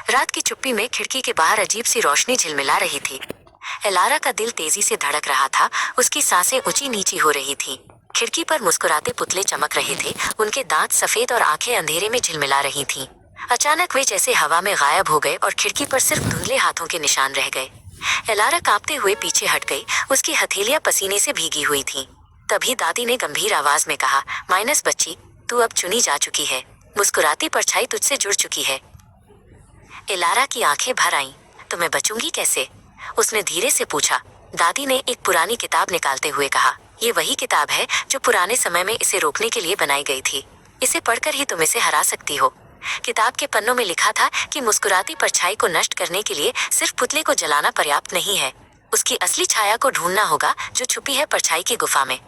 रात की चुप्पी में खिड़की के बाहर अजीब सी रोशनी झिलमिला रही थी। एलारा का दिल तेजी से धड़क रहा था, उसकी सांसें ऊंची नीची हो रही थीं। खिड़की पर मुस्कुराते पुतले चमक रहे थे, उनके दांत सफेद और आंखें अंधेरे में झिलमिला रही थीं। अचानक वे जैसे हवा में गायब हो गए और खिड़की पर सिर्फ धुंधले हाथों के निशान रह गए। एलारा कांपते हुए पीछे हट गई, उसकी हथेलियां पसीने से भीगी हुई थीं। तभी दादी ने गंभीर आवाज में कहा, माइनस बच्ची, तू अब चुनी जा चुकी है। मुस्कुराती परछाई तुझसे जुड़ चुकी है। एलारा की आंखें भर आईं। तो मैं बचूंगी कैसे? उसने धीरे से पूछा। दादी ने एक पुरानी किताब निकालते हुए कहा, ये वही किताब है जो पुराने समय में इसे रोकने के लिए बनाई गई थी। इसे पढ़कर ही तुम इसे हरा सकती हो। किताब के पन्नों में लिखा था कि मुस्कुराती परछाई को नष्ट करने के लिए सिर्फ पुतले को जलाना पर्याप्त नहीं है, उसकी असली छाया को ढूंढना होगा जो छुपी है परछाई की गुफा में।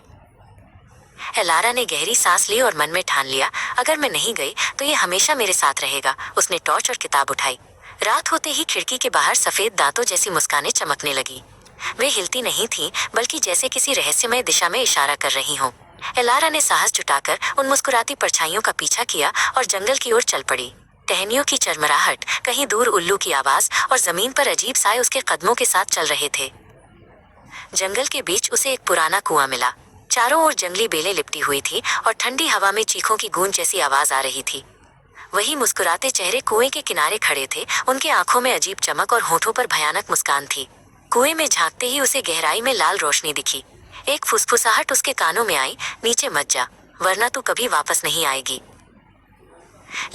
एलारा ने गहरी सांस ली और मन में ठान लिया, अगर मैं नहीं गई तो ये हमेशा मेरे साथ रहेगा। उसने टॉर्च और किताब उठाई। रात होते ही खिड़की के बाहर सफेद दांतों जैसी मुस्कानें चमकने लगी। वे हिलती नहीं थीं, बल्कि जैसे किसी रहस्यमय दिशा में इशारा कर रही हों। एलारा ने साहस जुटाकर उन मुस्कुराती परछाइयों का पीछा किया और जंगल की ओर चल पड़ी। टहनियों की चरमराहट, कहीं दूर उल्लू की आवाज और जमीन पर अजीब साए उसके कदमों के साथ चल रहे थे। जंगल के बीच उसे एक पुराना कुआं मिला। चारों ओर जंगली बेलें लिपटी हुई थी और ठंडी हवा में चीखों की गूंज जैसी आवाज आ रही थी। वही मुस्कुराते चेहरे कुएं के किनारे खड़े थे, उनके आंखों में अजीब चमक और होठों पर भयानक मुस्कान थी। कुएं में झांकते ही उसे गहराई में लाल रोशनी दिखी। एक फुसफुसाहट उसके कानों में आई, नीचे मत जा, वरना तू कभी वापस नहीं आएगी।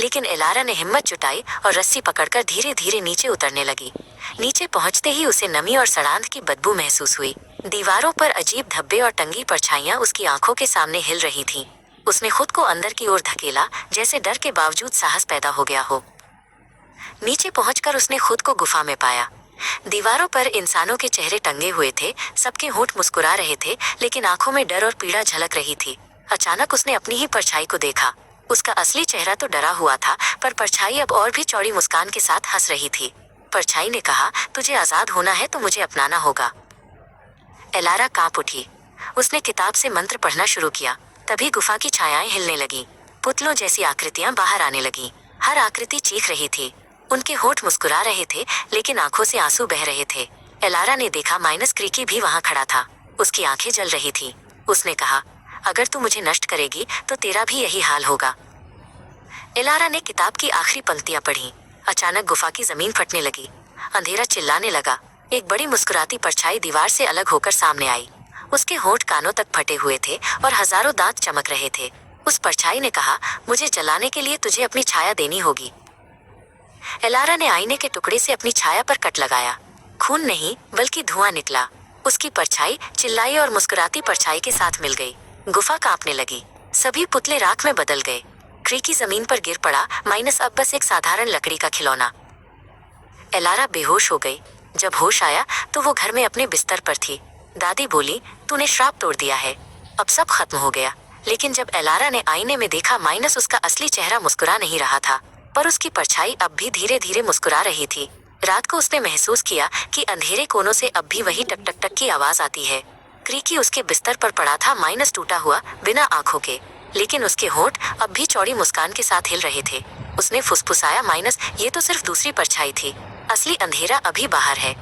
लेकिन एलारा ने हिम्मत जुटाई और रस्सी पकड़कर धीरे धीरे नीचे उतरने लगी। नीचे पहुंचते ही उसे नमी और सड़ांध की बदबू महसूस हुई। दीवारों पर अजीब धब्बे और टंगी परछाइयां उसकी आंखों के सामने हिल रही थीं। उसने खुद को अंदर की ओर धकेला, जैसे डर के बावजूद साहस पैदा हो गया हो। नीचे पहुंचकर उसने खुद को गुफा में पाया। दीवारों पर इंसानों के चेहरे टंगे हुए थे, सबके होंठ मुस्कुरा रहे थे, लेकिन आंखों में डर और पीड़ा झलक रही थी। अचानक उसने अपनी ही परछाई को देखा। उसका असली चेहरा तो डरा हुआ था, पर परछाई अब और भी चौड़ी मुस्कान के साथ हंस रही थी। परछाई ने कहा, तुझे आजाद होना है तो मुझे अपनाना होगा। एलारा कांप उठी। उसने किताब से मंत्र पढ़ना शुरू किया। तभी गुफा की छायाएं हिलने लगी। पुतलों जैसी आकृतियां बाहर आने लगी। हर आकृति चीख रही थी। उनके होठ मुस्कुरा रहे थे, लेकिन आंखों से आंसू बह रहे थे। एलारा ने देखा माइनस क्रीकी भी वहां खड़ा था। उसकी आंखें जल रही थी। उसने कहा, अगर तू मुझे नष्ट करेगी तो तेरा भी यही हाल होगा। एलारा ने किताब की आखिरी पंक्तियां पढ़ी। अचानक गुफा की जमीन फटने लगी। अंधेरा चिल्लाने लगा। एक बड़ी मुस्कुराती परछाई दीवार से अलग होकर सामने आई। उसके होंठ कानों तक फटे हुए थे और हजारों दांत चमक रहे थे। उस परछाई ने कहा, मुझे जलाने के लिए तुझे अपनी छाया देनी होगी। एलारा ने आईने के टुकड़े से अपनी छाया पर कट लगाया। खून नहीं, बल्कि धुआं निकला। उसकी परछाई चिल्लाई और मुस्कुराती परछाई के साथ मिल गई। गुफा कांपने लगी। सभी पुतले राख में बदल गए। क्रीकी जमीन पर गिर पड़ा, माइनस अब बस एक साधारण लकड़ी का खिलौना। एलारा बेहोश हो गई। जब होश आया तो वो घर में अपने बिस्तर पर थी। दादी बोली, तूने श्राप तोड़ दिया है, अब सब खत्म हो गया। लेकिन जब एलारा ने आईने में देखा, माइनस उसका असली चेहरा मुस्कुरा नहीं रहा था, पर उसकी परछाई अब भी धीरे धीरे मुस्कुरा रही थी। रात को उसने महसूस किया कि अंधेरे कोनों से अब भी वही टक टक टक की आवाज आती है। क्रीकी उसके बिस्तर पर पड़ा था, माइनस टूटा हुआ, बिना आंखों के, लेकिन उसके होंठ अब भी चौड़ी मुस्कान के साथ हिल रहे थे। उसने फुसफुसाया, माइनस, ये तो सिर्फ दूसरी परछाई थी, असली अंधेरा अभी बाहर है।